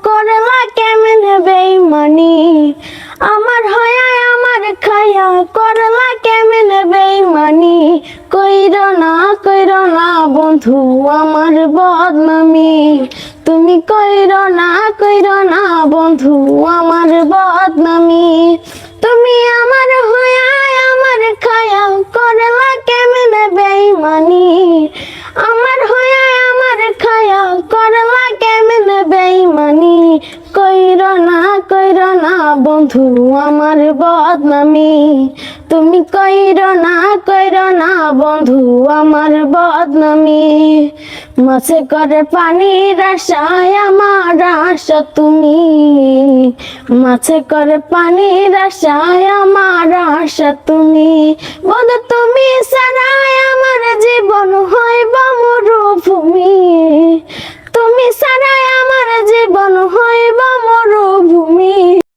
করলা কেমনে বেইমানি, আমার হয়া আমার খায়া করলা কেমনে বেইমানি। কইরো না বন্ধু আমার বদনামি, তুমি কইরো না বন্ধু আমার বদনামি। তুমি আমার হয়া আমার খায়া করলা কেমনে বেইমানি, আমার হয়া আমার খায়া করলা কেমনে বেইমানি। কইরো না বন্ধু আমার বদনামি, তুমি কইরো না বন্ধু আমার বদনামি। মাছে করে পানির আশায় আমার আশা তুমি, মাছে করে পানির আশায় আমার আশা তুমি। বন্ধু তুমি ছাড়াই আমার জীবন হইব মরুভূমি।